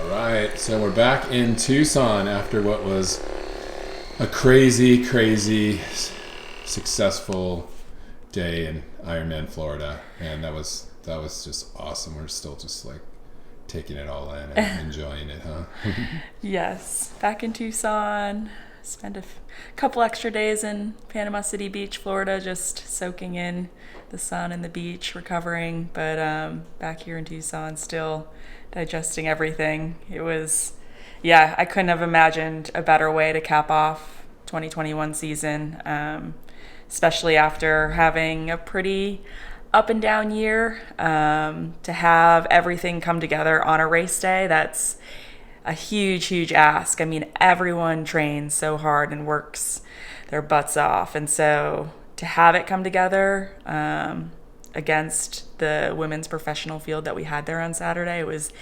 Right, so we're back in Tucson after what was a crazy successful day in Ironman Florida, and that was just awesome. We're still just like taking it all in and enjoying it, huh? Yes, back in Tucson. Spent a couple extra days in Panama City Beach, Florida, just soaking in the sun and the beach, recovering. But back here in Tucson, still digesting everything. It was, yeah, I couldn't have imagined a better way to cap off 2021 season, especially after having a pretty up and down year. To have everything come together on a race day, that's a huge ask. I mean, everyone trains so hard and works their butts off. And so to have it come together against the women's professional field that we had there on Saturday, it was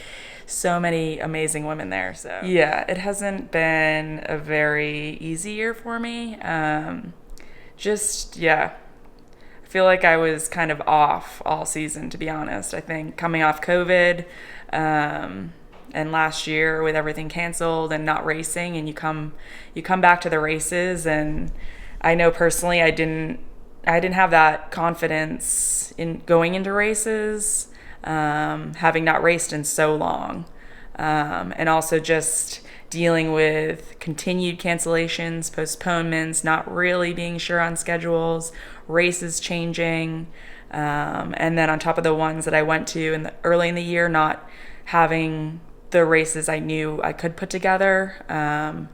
so many amazing women there. So yeah, it hasn't been a very easy year for me. I feel like I was kind of off all season, to be honest. I think coming off COVID, and last year with everything canceled and not racing, and you come back to the races, and I know personally I didn't have that confidence in going into races, having not raced in so long, and also just dealing with continued cancellations, postponements, not really being sure on schedules, races changing, and then on top of the ones that I went to early in the year, not having the races I knew I could put together.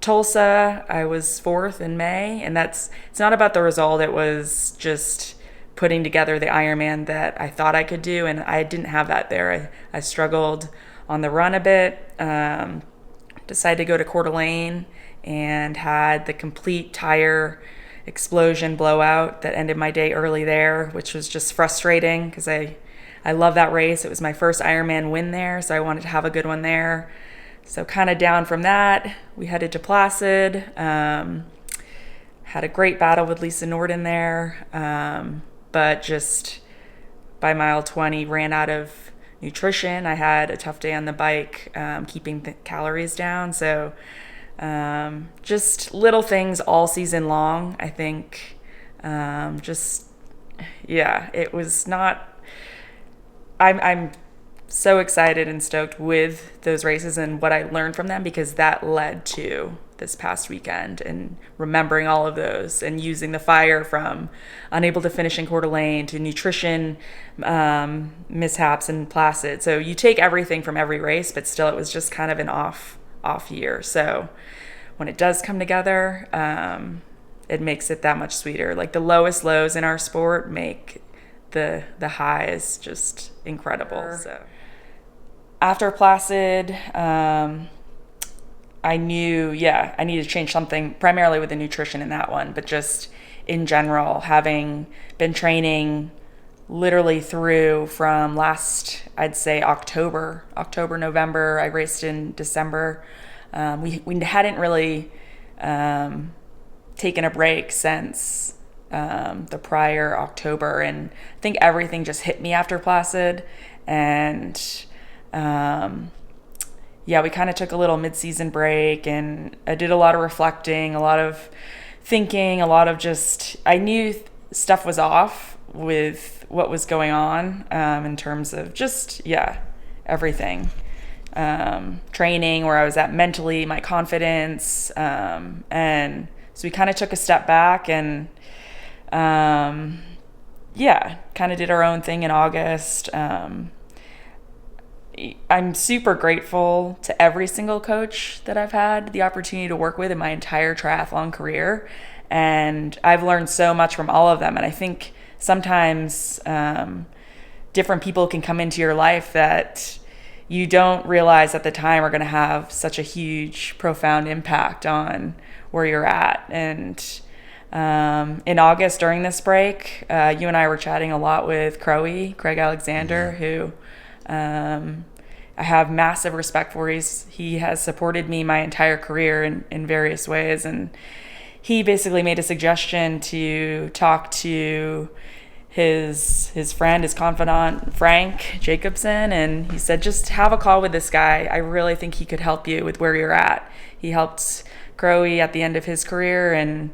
Tulsa, I was fourth in May, and it's not about the result. It was just putting together the Ironman that I thought I could do, and I didn't have that there. I struggled on the run a bit, decided to go to Coeur d'Alene and had the complete tire explosion blowout that ended my day early there, which was just frustrating because I love that race. It was my first Ironman win there, so I wanted to have a good one there. So kind of down from that, we headed to Placid. Had a great battle with Lisa Norden there, but just by mile 20 ran out of nutrition. I had a tough day on the bike, keeping the calories down. So just little things all season long, I think. It was not... I'm so excited and stoked with those races and what I learned from them, because that led to this past weekend, and remembering all of those and using the fire from unable to finish in Coeur d'Alene to nutrition mishaps in Placid. So you take everything from every race, but still it was just kind of an off year. So when it does come together, it makes it that much sweeter. Like the lowest lows in our sport make the highs just incredible. So after Placid, I knew, I needed to change something, primarily with the nutrition in that one, but just in general, having been training literally through from last, I'd say October, November. I raced in December. We hadn't really taken a break since the prior October, and I think everything just hit me after Placid, and we kind of took a little mid-season break, and I did a lot of reflecting, a lot of thinking, a lot of just, I knew stuff was off with what was going on in terms of just, everything. Training, where I was at mentally, my confidence, and so we kind of took a step back and kind of did our own thing in August. I'm super grateful to every single coach that I've had the opportunity to work with in my entire triathlon career. And I've learned so much from all of them. And I think sometimes different people can come into your life that you don't realize at the time are going to have such a huge, profound impact on where you're at. And in August, during this break, you and I were chatting a lot with Craig Alexander, who I have massive respect for. He has supported me my entire career in various ways, and he basically made a suggestion to talk to his friend, his confidant, Frank Jacobson, and he said, just have a call with this guy. I really think he could help you with where you're at. He helped Crowe at the end of his career and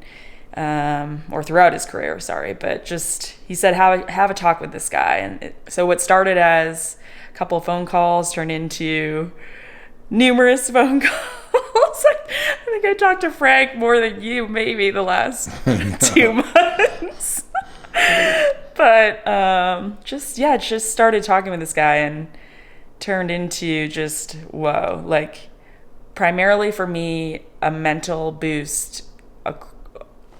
or throughout his career, sorry, but just he said have a talk with this guy. And so what started as a couple of phone calls turned into numerous phone calls. I think I talked to Frank more than you maybe the last 2 months. But just started talking with this guy and turned into just whoa, like primarily for me a mental boost,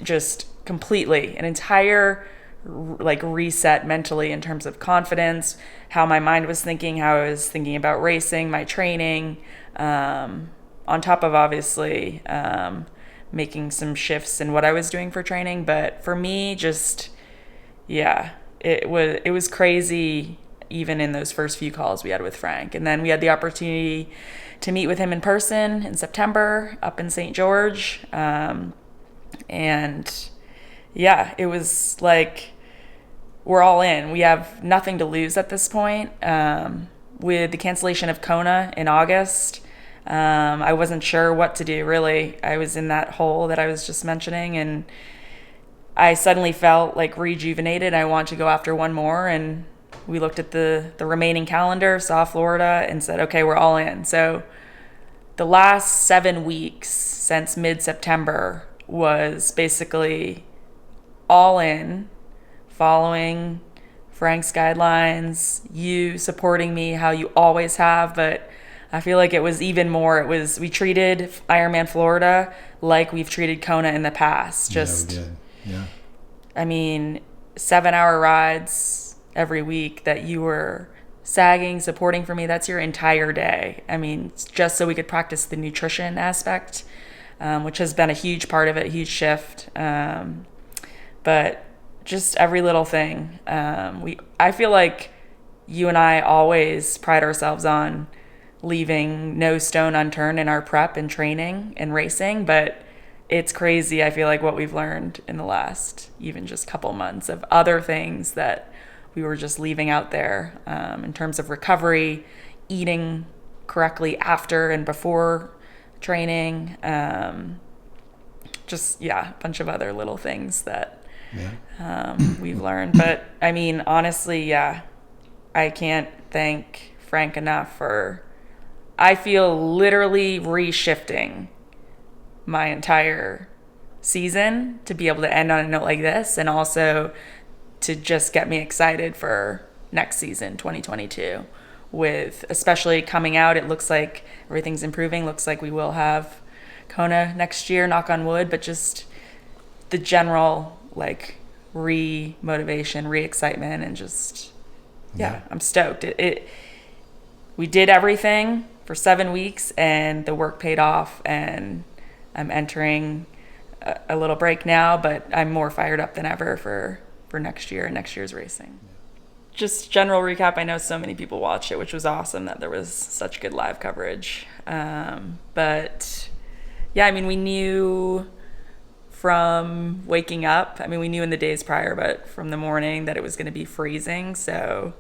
just completely an entire like reset mentally in terms of confidence, how my mind was thinking, how I was thinking about racing, my training, on top of obviously making some shifts in what I was doing for training. But for me, just it was crazy even in those first few calls we had with Frank. And then we had the opportunity to meet with him in person in September up in St. George. And yeah, it was like we're all in. We have nothing to lose at this point. With the cancellation of Kona in August, I wasn't sure what to do, really. I was in that hole that I was just mentioning, and I suddenly felt like rejuvenated. I want to go after one more, and we looked at the remaining calendar, saw Florida, and said, okay, we're all in. So the last 7 weeks since mid-September was basically all in, following Frank's guidelines, you supporting me how you always have, but I feel like it was even more. We treated Ironman Florida like we've treated Kona in the past. Just, yeah, we did. Yeah. I mean, 7-hour rides every week that you were sagging, supporting for me. That's your entire day. I mean, just so we could practice the nutrition aspect, which has been a huge part of it, huge shift. But just every little thing. I feel like you and I always pride ourselves on leaving no stone unturned in our prep and training and racing, but it's crazy, I feel like, what we've learned in the last even just couple months of other things that we were just leaving out there, in terms of recovery, eating correctly after and before training, just a bunch of other little things that we've learned. But I mean, honestly, I can't thank Frank enough for, I feel, literally reshifting my entire season to be able to end on a note like this, and also to just get me excited for next season, 2022, with especially coming out. It looks like everything's improving. Looks like we will have Kona next year, knock on wood, but just the general like re-motivation, re-excitement, and just I'm stoked. We did everything for 7 weeks, and the work paid off, and I'm entering a little break now, but I'm more fired up than ever for next year and next year's racing. Just general recap, I know so many people watched it, which was awesome that there was such good live coverage. But yeah, I mean, we knew from waking up, I mean, we knew in the days prior, but from the morning that it was going to be freezing. So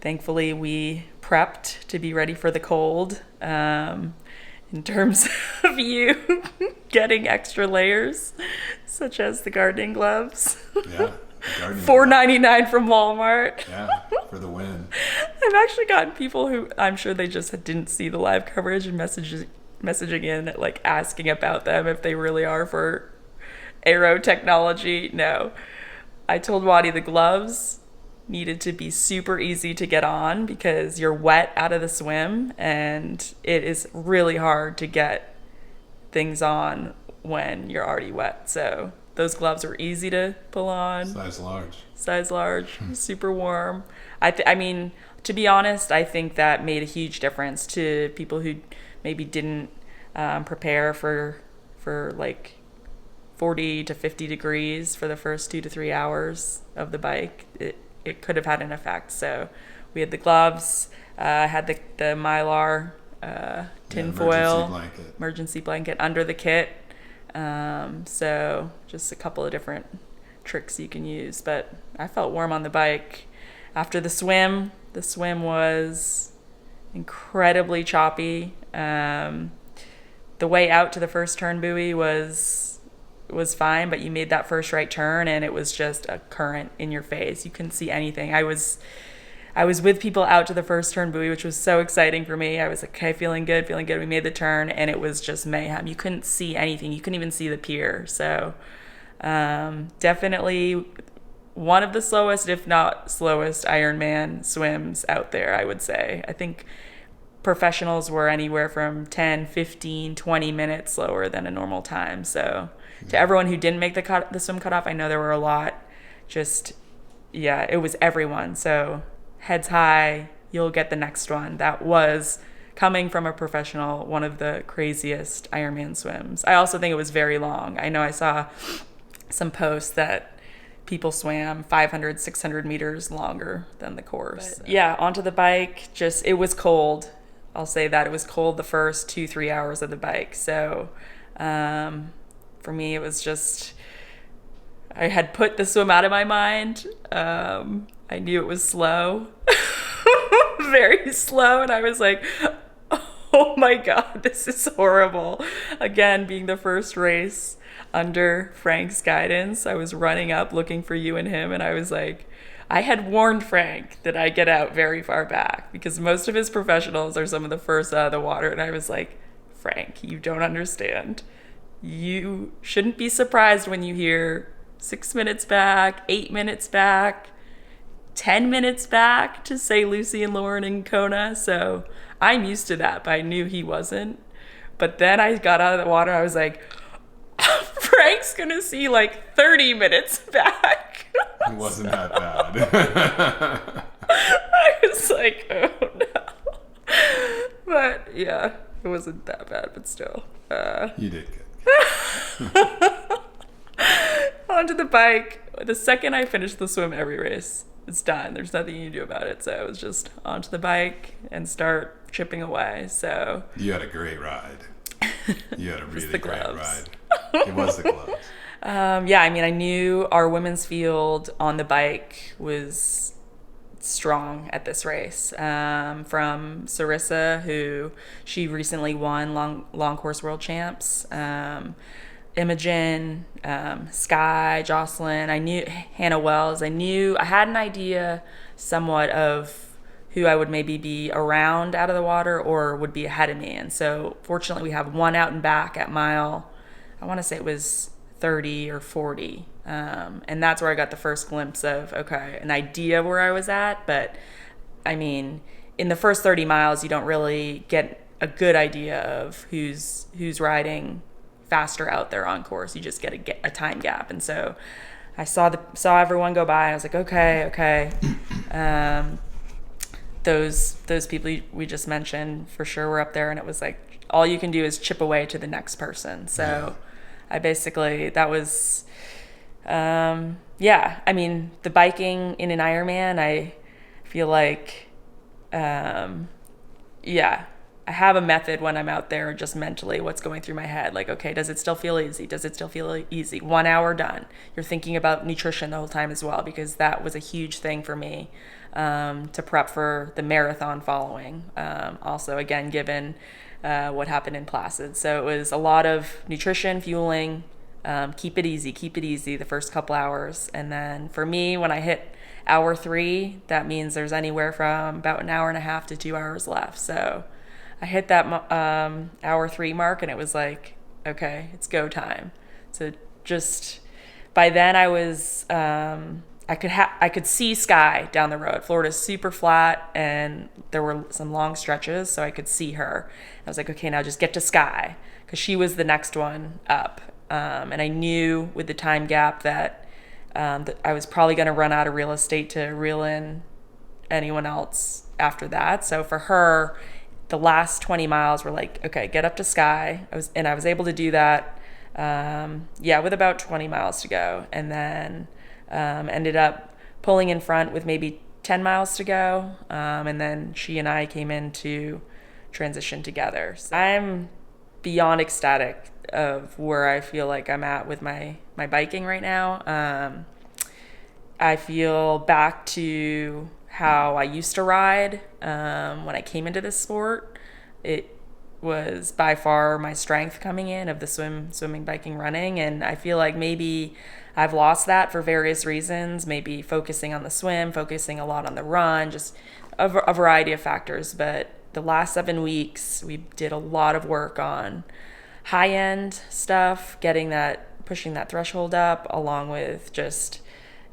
thankfully we prepped to be ready for the cold, in terms of you getting extra layers, such as the gardening gloves. Yeah. $4.99 from Walmart. Yeah, for the win. I've actually gotten people who, I'm sure they just didn't see the live coverage and messaging in, like asking about them if they really are for aero technology. No. I told Wadi the gloves needed to be super easy to get on because you're wet out of the swim, and it is really hard to get things on when you're already wet. So those gloves were easy to pull on. Size large, super warm. I mean, to be honest, I think that made a huge difference to people who maybe didn't prepare for like 40 to 50 degrees for the first 2 to 3 hours of the bike. It could have had an effect. So we had the gloves, had the Mylar tinfoil emergency blanket under the kit. So just a couple of different tricks you can use. But I felt warm on the bike. After the swim was incredibly choppy. The way out to the first turn buoy was fine, but you made that first right turn and it was just a current in your face. You couldn't see anything. I was with people out to the first turn buoy, which was so exciting for me. I was like, okay, feeling good. We made the turn and it was just mayhem. You couldn't see anything. You couldn't even see the pier. So definitely one of the slowest, if not slowest, Ironman swims out there, I would say. I think professionals were anywhere from 10, 15, 20 minutes slower than a normal time. So to everyone who didn't make the swim cutoff, I know there were a lot. It was everyone. So heads high, you'll get the next one. That was, coming from a professional, one of the craziest Ironman swims. I also think it was very long. I know I saw some posts that people swam 500, 600 meters longer than the course. But, yeah, onto the bike, it was cold. I'll say that it was cold the first 2-3 hours of the bike. So for me, it was just, I had put the swim out of my mind. I knew it was slow, very slow. And I was like, oh my God, this is horrible. Again, being the first race under Frank's guidance, I was running up looking for you and him. And I was like, I had warned Frank that I get out very far back because most of his professionals are some of the first out of the water. And I was like, Frank, you don't understand. You shouldn't be surprised when you hear 6 minutes back, 8 minutes back, 10 minutes back to say Lucy and Lauren and Kona. So I'm used to that, but I knew he wasn't. But then I got out of the water. I was like, Frank's going to see like 30 minutes back. It wasn't that bad. I was like, oh no. But yeah, it wasn't that bad, but still. You did good. Onto the bike. The second I finished the swim, every race, it's done. There's nothing you can do about it. So it was just onto the bike and start chipping away. So you had a great ride. You had a really great ride. It was the gloves. I knew our women's field on the bike was strong at this race. From Sarissa, who she recently won long course world champs. Imogen, Sky, Jocelyn. I knew Hannah Wells. I had an idea somewhat of who I would maybe be around out of the water or would be ahead of me. And so fortunately we have one out and back at mile, I want to say it was 30 or 40. And that's where I got the first glimpse of, okay, an idea of where I was at. But I mean, in the first 30 miles, you don't really get a good idea of who's riding faster out there on course. You just get a time gap. And so I saw everyone go by. I was like, okay. Those people we just mentioned for sure were up there, and it was like all you can do is chip away to the next person. So I basically, that was I mean, the biking in an Ironman, I feel like I have a method when I'm out there, just mentally what's going through my head. Like, okay, does it still feel easy? 1 hour done. You're thinking about nutrition the whole time as well, because that was a huge thing for me to prep for the marathon following. Also, again, given what happened in Placid. So it was a lot of nutrition, fueling, keep it easy the first couple hours. And then for me, when I hit hour 3, that means there's anywhere from about an hour and a half to 2 hours left. So I hit that hour 3 mark, and it was like, okay, it's go time. So just by then I was, I could see Sky down the road. Florida's super flat, and there were some long stretches, so I could see her. I was like, okay, now just get to Sky, because she was the next one up. And I knew with the time gap that I was probably going to run out of real estate to reel in anyone else after that. So for her, the last 20 miles were like, okay, get up to Sky. I was able to do that, with about 20 miles to go. And then ended up pulling in front with maybe 10 miles to go. And then she and I came in to transition together. So I'm beyond ecstatic of where I feel like I'm at with my biking right now. I feel back to how I used to ride when I came into this sport. It was by far my strength coming in of the swimming, biking, running. And I feel like maybe I've lost that for various reasons, maybe focusing on the swim, focusing a lot on the run, just a variety of factors. But the last 7 weeks, we did a lot of work on high end stuff, pushing that threshold up, along with just,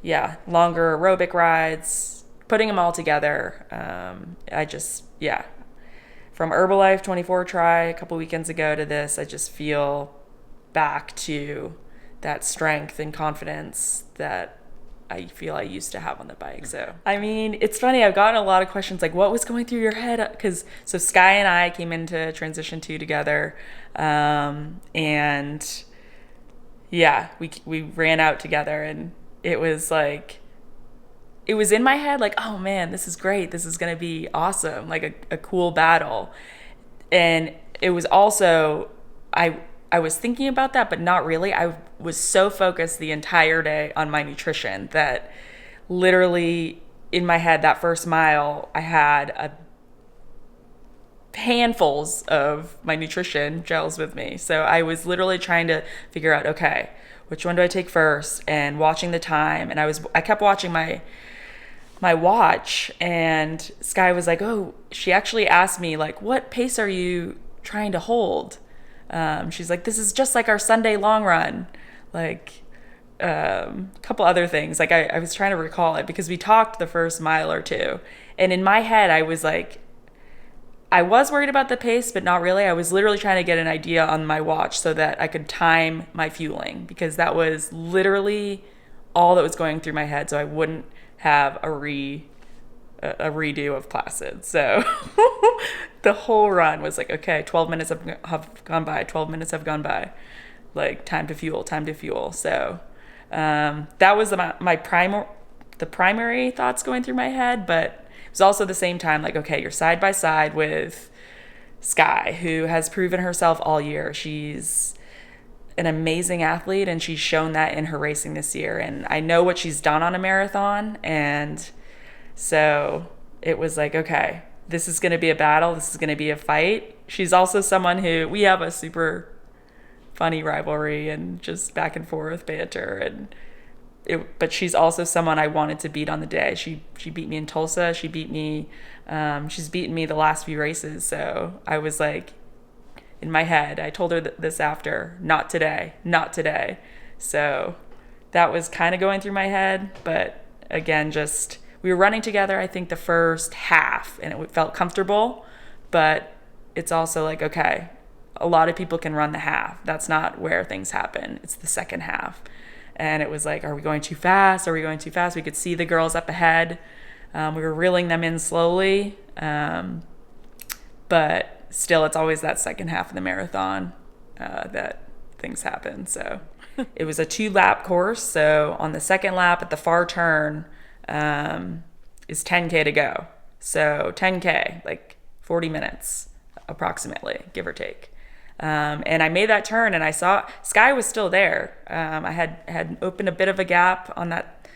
longer aerobic rides, putting them all together. From Herbalife 24 try a couple weekends ago to this, I just feel back to that strength and confidence that I feel I used to have on the bike. So, I mean, it's funny. I've gotten a lot of questions like, what was going through your head? So Sky and I came into Transition 2 together. And we ran out together, and it was like, it was in my head like, oh man, this is great. This is going to be awesome. Like a cool battle. And it was also, I was thinking about that, but not really. I was so focused the entire day on my nutrition that literally in my head, that first mile, I had handfuls of my nutrition gels with me. So I was literally trying to figure out, okay, which one do I take first, and watching the time. And I kept watching my watch, and Sky was like, oh, she actually asked me like, what pace are you trying to hold? She's like, this is just like our Sunday long run. Like, a couple other things. Like I was trying to recall it because we talked the first mile or two, and in my head, I was like, I was worried about the pace, but not really. I was literally trying to get an idea on my watch so that I could time my fueling, because that was literally all that was going through my head. So I wouldn't have a redo of Placid. So the whole run was like, okay, 12 minutes have gone by, 12 minutes have gone by, like time to fuel. So that was the primary thoughts going through my head. But it was also the same time like, okay, you're side by side with Sky, who has proven herself all year. She's an amazing athlete, and she's shown that in her racing this year. And I know what she's done on a marathon. And so it was like, okay, this is going to be a battle. This is going to be a fight. She's also someone who we have a super funny rivalry and just back and forth banter. But she's also someone I wanted to beat on the day. She beat me in Tulsa. She's beaten me the last few races. So I was like, in my head, I told her this after, not today. So that was kind of going through my head. But again, just we were running together, I think, the first half, and it felt comfortable. But it's also like, okay, a lot of people can run the half. That's not where things happen. It's the second half. And it was like, are we going too fast? We could see the girls up ahead. We were reeling them in slowly. But still, it's always that second half of the marathon that things happen. So it was a 2-lap course. So on the second lap at the far turn is 10K to go. So 10K, like 40 minutes approximately, give or take. And I made that turn, and I saw Sky was still there. I had opened a bit of a gap on that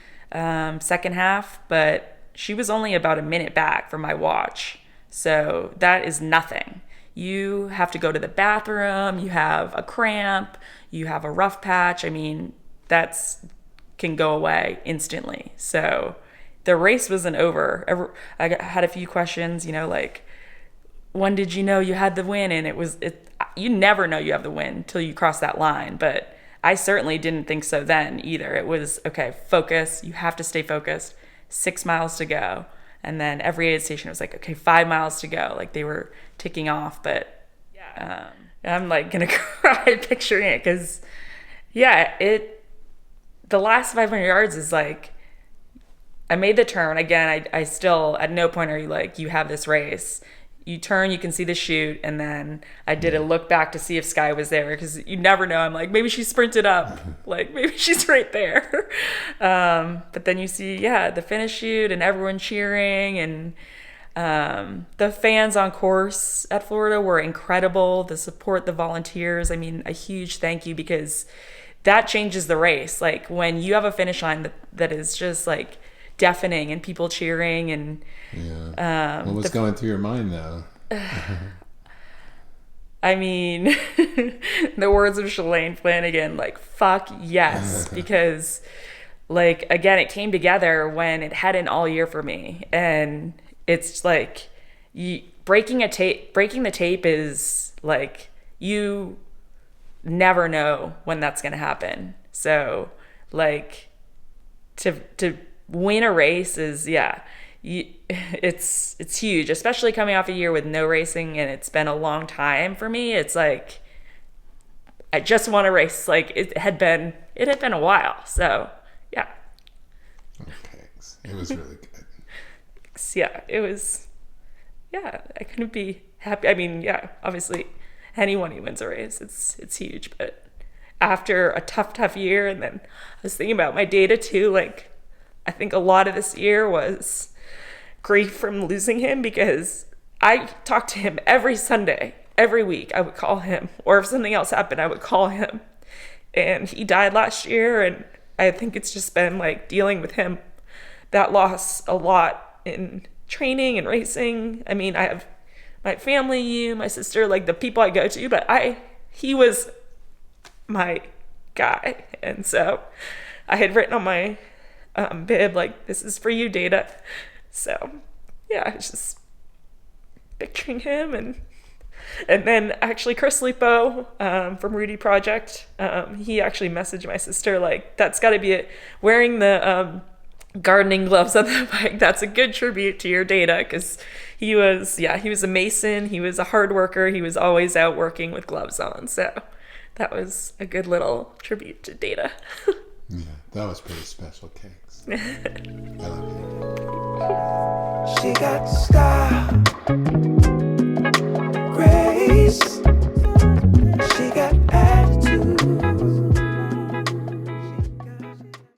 second half, but she was only about a minute back from my watch. So that is nothing. You have to go to the bathroom, you have a cramp, you have a rough patch. I mean, can go away instantly. So the race wasn't over. I had a few questions, like, when did you know you had the win? And you never know you have the win until you cross that line. But I certainly didn't think so then either. It was, okay, focus. You have to stay focused. 6 miles to go. And then every aid station was like, okay, 5 miles to go. Like they were ticking off. But I'm like going to cry picturing it because, the last 500 yards is like, I made the turn. Again, I still, at no point are you like, you have this race. You turn, you can see the chute, and then I did a look back to see if Sky was there because you never know. I'm like, maybe she sprinted up, like maybe she's right there. But then you see, the finish chute and everyone cheering, and the fans on course at Florida were incredible. The support, the volunteers. I mean, a huge thank you because that changes the race. Like when you have a finish line that is just like deafening and people cheering and what was going through your mind though? I mean, the words of Shalane Flanagan, like, fuck yes, because, like, again, it came together when it hadn't all year for me. And it's like, breaking the tape is, like, you never know when that's going to happen. So, like, to win a race is, it's huge, especially coming off a year with no racing, and it's been a long time for me. It's like I just want to race. Like it had been a while. So yeah. Okay, it was really good. Yeah, it was. Yeah, I couldn't be happy. I mean, yeah, obviously, anyone who wins a race, it's huge. But after a tough year, and then I was thinking about my data too. Like I think a lot of this year was grief from losing him, because I talked to him every Sunday, every week. I would call him, or if something else happened, I would call him. And he died last year, and I think it's just been like dealing with him, that loss, a lot in training and racing. I mean, I have my family, you, my sister, like the people I go to, but he was my guy. And so I had written on my bib, like, this is for you, Data. So, yeah, I was just picturing him. And then actually Chris Lipo from Rudy Project, he actually messaged my sister, like, that's got to be it. Wearing the gardening gloves on the bike, that's a good tribute to your Data, because he was a mason. He was a hard worker. He was always out working with gloves on. So that was a good little tribute to Data. Yeah, that was pretty special cakes. I love you. She got style.